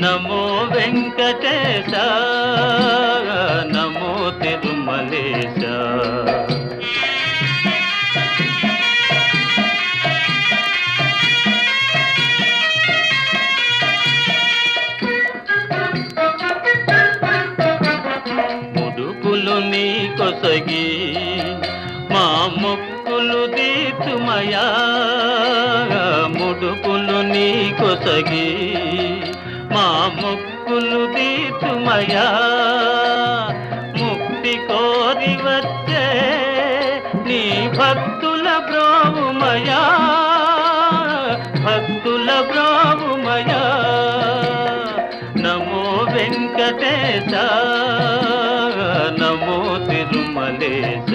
నమో వెంకటేశ, నమో తిరుమలేశ. ముడుపులు నీ కొసగి మా మొక్కులు తీర్చుమయా, ముడుపులు నీ కొసగి మా మొక్కులు తీర్చుమయా. ముక్తి కోరి వచ్చే నీ భక్తుల బ్రోవుమయా, భక్తుల బ్రోవుమయా. నమో వెంకటేశ, నమో తిరుమలేశ.